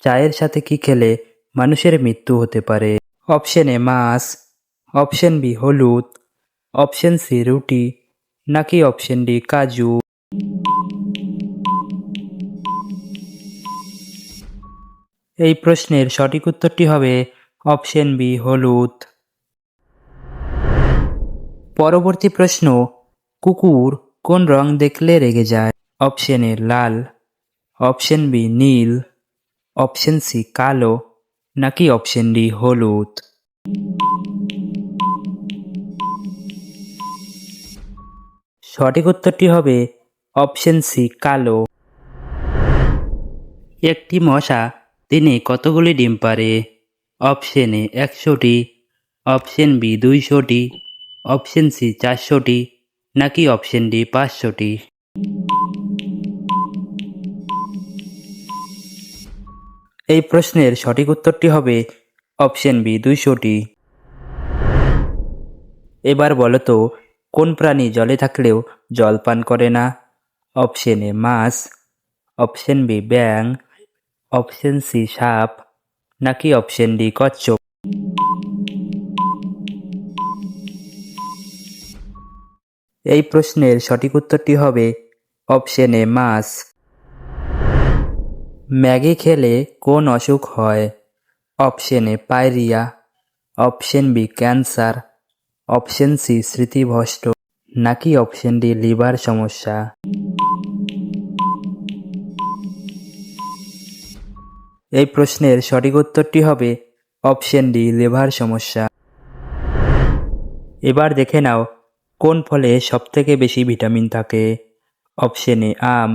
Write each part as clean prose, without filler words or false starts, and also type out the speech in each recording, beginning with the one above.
চায়ের সাথে কি খেলে মানুষের মৃত্যু হতে পারে? অপশন এ মাছ, অপশন বি হলুদ, অপশন সি রুটি, নাকি অপশন ডি কাজু। এই প্রশ্নের সঠিক উত্তরটি হবে অপশন বি হলুদ। পরবর্তী প্রশ্ন, কুকুর কোন রং দেখলে রেগে যায়? অপশন এ লাল, অপশন বি নীল, অপশন সি কালো, নাকি অপশন ডি হলুদ। সঠিক উত্তরটি হবে অপশন সি কালো। একটি মশা দিনে কতগুলি ডিম পারে? অপশন এ 100টি, অপশন বি 200টি, অপশন সি 400টি, নাকি অপশন ডি 500টি। এই প্রশ্নের সঠিক উত্তরটি হবে অপশন বি 200টি। এবার বলো তো, কোন প্রাণী জলে থাকলেও জল পান করে না? অপশন এ মাছ, অপশন বি ব্যাঙ, অপশন সি সাপ, নাকি অপশন ডি কচ্ছপ। এই প্রশ্নের সঠিক উত্তরটি হবে অপশন এ মাছ। ম্যাগি খেলে কোন অসুখ হয়? Option A pyorrhoea, option B cancer, option C স্মৃতিভ্রষ্ট, নাকি অপশন ডি লিভার সমস্যা। এই প্রশ্নের সঠিক উত্তরটি হবে অপশন ডি লিভার সমস্যা। এবার দেখে নাও, কোন ফলে সবথেকে বেশি ভিটামিন থাকে? অপশন এ আম,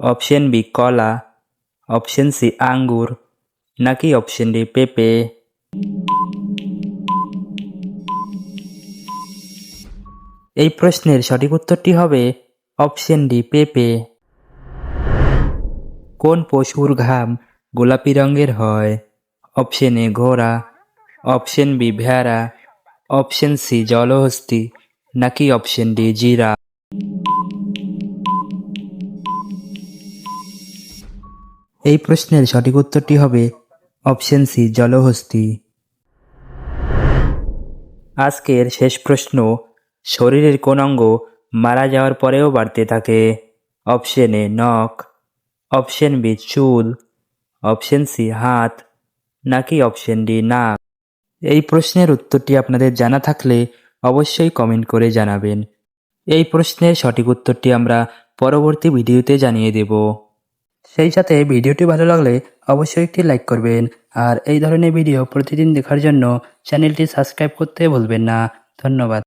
অপশন বি কলা, অপশন সি আঙ্গুর, নাকি অপশন ডি পেঁপে। এই প্রশ্নের সঠিক উত্তরটি হবে অপশন ডি পেঁপে। কোন পশুর ঘাম গোলাপি রঙের হয়? অপশন এ ঘোড়া, অপশন বি ভেড়া, অপশন সি জলহস্তী, নাকি অপশন ডি জিরাফ। এই প্রশ্নের সঠিক উত্তরটি হবে অপশন সি জলহস্তী। আজকের শেষ প্রশ্ন, শরীরের কোন অঙ্গ মারা যাওয়ার পরেও বাড়তে থাকে? অপশন এ নখ, অপশন বি চুল, অপশন সি হাত, নাকি অপশন ডি নাক। এই প্রশ্নের উত্তরটি আপনাদের জানা থাকলে অবশ্যই কমেন্ট করে জানাবেন। এই প্রশ্নের সঠিক উত্তরটি আমরা পরবর্তী ভিডিওতে জানিয়ে দেব। সেই সাথে ভিডিওটি ভালো লাগলে অবশ্যই একটি লাইক করবেন, আর এই ধরনের ভিডিও প্রতিদিন দেখার জন্য চ্যানেলটি সাবস্ক্রাইব করতে ভুলবেন না। ধন্যবাদ।